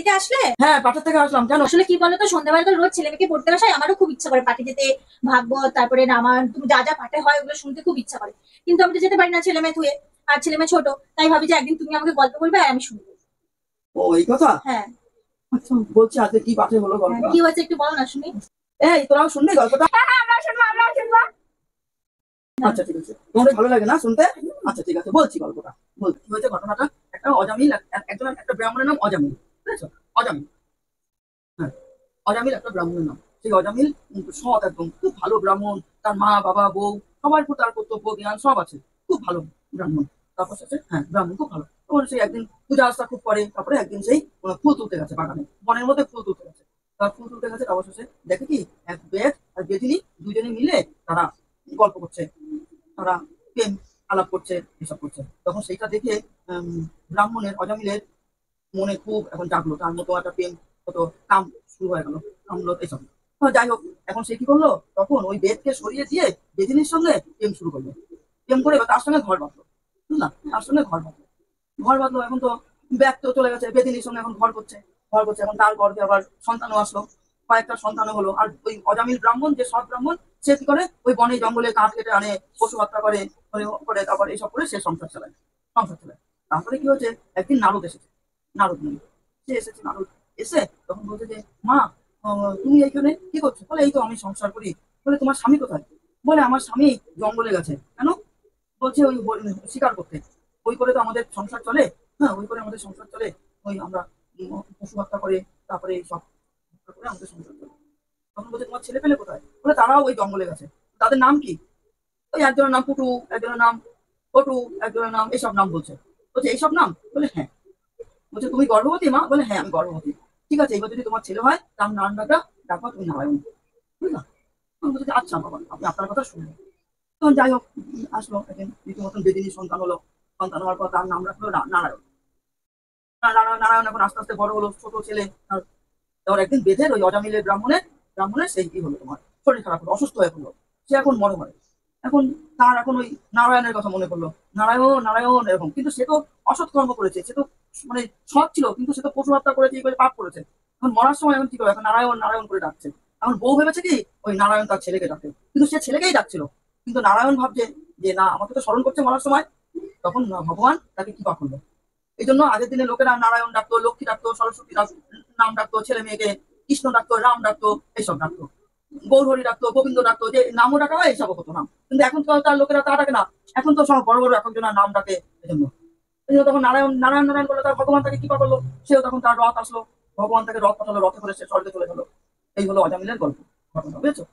থেকে আসলে? হ্যাঁ, পাঠের থেকে আসলাম। কেন? আসলে কি বলতো, সন্ধ্যাবেলা তো রোজ ছেলে মেয়েকে পড়তে বসায়, আমারও খুব ইচ্ছা করে পাঠে যেতে, ভাগবত, তারপরে রামায়ণ, তুমি যা যা পাঠে হয় ওগুলো শুনতে খুব ইচ্ছা করে। কিন্তু আমি তো যেতে পারি না ছেলে মেয়ে থুয়ে, আর ছেলে মেয়ে ছোট। তাই ভাবি যে একদিন তুমি আমাকে গল্প বলবে আর আমি শুনবো। ও এই কথা। হ্যাঁ। আচ্ছা, বলছি আজকে কি পাঠে হলো গল্পটা? কি হয়েছে একটু বলো না শুনি। এই তোরাও শুনবি গল্পটা? হ্যাঁ হ্যাঁ, আমরা শুনবো, আমরা শুনবো। আচ্ছা ঠিক আছে, তোমাদের ভালো লাগে না শুনতে? আচ্ছা ঠিক আছে, বলছি গল্পটা। বলছি কি হয়েছে ঘটনাটা। একটা অজামিল একজন একটা ব্রাহ্মণের নাম অজামিল, বুঝেছো? অজামিল। হ্যাঁ, অজামিল একটা ব্রাহ্মণের নাম। সেই অজামিল সৎ, একদম খুব ভালো ব্রাহ্মণ। তার মা বাবা বউ সবার উপর তার কর্তব্য জ্ঞান সব আছে। খুব ভালো ব্রাহ্মণ। তারপর শেষে হ্যাঁ ব্রাহ্মণ খুব ভালো। তখন সেই একদিন পূজা আস্থা খুব করে, তারপরে একদিন সেই ফুল তুলতে গেছে বাগানে, বনের মধ্যে ফুল তুলতে গেছে। তার ফুল তুলতে গেছে, তারপর শেষে দেখে কি এক বেদ আর বেদিনী দুজনে মিলে তারা গল্প করছে, তারা প্রেম আলাপ করছে, এসব করছে। তখন সেইটা দেখে ব্রাহ্মণের অজামিলের মনে খুব এখন জাগলো, তার মতো একটা প্রেম কত কাম শুরু হয়ে গেল, কামলো এসব। তো যাই হোক, এখন সে কি করলো, তখন ওই বেদকে সরিয়ে দিয়ে বেদিনীর সঙ্গে প্রেম শুরু করলো। প্রেম করে এবার তার সঙ্গে ঘর বাঁধলো, বুঝলাম, তার সঙ্গে ঘর বাঁধলো। ঘর বাঁধলো, এখন তো ব্যাগ তো চলে গেছে, বেদিনীর সঙ্গে এখন ঘর করছে। ঘর করছে, এখন তার গর্ভে আবার সন্তানও আসলো, কয়েকটা সন্তানও হলো। আর ওই অজামিল ব্রাহ্মণ, যে সৎ ব্রাহ্মণ, সে কি করে ওই বনে জঙ্গলে কাঠ কেটে আনে, পশু হত্যা করে, করে তারপর এইসব করে সে সংসার চালায়, সংসার চালায়। তারপরে কি হচ্ছে, একদিন নারদ এসেছে, নারদ মুনি। সে এসেছে, নারদ এসে তখন বলছে যে মা, তুমি এইখানে কি করছো? বলে এই তো আমি সংসার করি। বলে তোমার স্বামী কোথায়? বলে আমার স্বামী জঙ্গলে গেছে। কেন? বলছে ওই শিকার করতে। ওই করে তো আমাদের সংসার চলে। হ্যাঁ, ওই করে আমাদের সংসার চলে। ওই আমরা পশু হত্যা করে, তারপরে এই সব হত্যা করে আমাদের সংসার চলে। তখন বলছে তোমার ছেলে পেলে কোথায়? বলে তারাও ওই জঙ্গলে গেছে। তাদের নাম কি? ওই একজনের নাম পুটু, একজনের নাম পটু, একজনের নাম এইসব নাম বলছে। বলছে এইসব নাম? বলে হ্যাঁ। বলছে তুমি গর্ভবতী মা? বলে হ্যাঁ আমি গর্ভবতী। ঠিক আছে, এবার যদি তোমার ছেলে হয় তার নাম ডাকবা তুমি নারায়ণ, বুঝলাম। তখন বলছে যে, আচ্ছা বাবা, আপনি আপনার কথা শুনবেন। তখন যাই হোক, আসলো একদিন রীতিমতন বেদিনীর সন্তান হলো। সন্তান হওয়ার পর তার নাম রাখলো নারায়ণ। নারায়ণ এখন আস্তে আস্তে বড় হলো, ছোট ছেলে। তারপর একদিন বেদের ওই অজামিলের ব্রাহ্মণের ব্রাহ্মণের সেই কি হলো, তোমার শরীর খারাপ হলো, অসুস্থ হয়ে পড়লো। সে এখন মরে মরে। এখন তার এখন ওই নারায়ণের কথা মনে পড়লো। নারায়ণ নারায়ণ এরকম, কিন্তু সে তো অসৎ কর্ম করেছে, সে তো মানে সৎ ছিল, কিন্তু সে তো পশু হত্যা করেছে, এই করে পাপ করেছে। এখন মরার সময় এখন কি করবে, এখন নারায়ণ নারায়ণ করে ডাকছে। এখন বউ ভেবেছে কি ওই নারায়ণ তার ছেলেকে ডাকে, কিন্তু সে ছেলেকেই ডাকছিল। কিন্তু নারায়ণ ভাবছে যে না, আমাকে তো স্মরণ করছে মরার সময়। তখন ভগবান তাকে কৃপা করলো। এই জন্য আগের দিনে লোকেরা নারায়ণ ডাকতো, লক্ষ্মী ডাকতো, সরস্বতী নাম ডাকতো, ছেলে মেয়েকে কৃষ্ণ ডাকতো, রাম ডাকতো, এইসব ডাকতো, গৌরহরি ডাকতো, গোবিন্দ ডাকতো, যে নামও ডাকা হয় এইসব হতো নাম। কিন্তু এখন তো তার লোকেরা তা ডাকে না। এখন তো সব বড় বড় এক একজনের নাম ডাকে। এই জন্য তখন নারায়ণ নারায়ণ নারায়ণ করলো, তার ভগবান তাকে কৃপা করলো। সেও তখন তার রথ আসলো, ভগবান তাকে রথ পাঠালো, রথে করে সে স্বর্গে চলে গেলো। এই হলো অজামিলের গল্প, ঘটনা, বুঝেছো?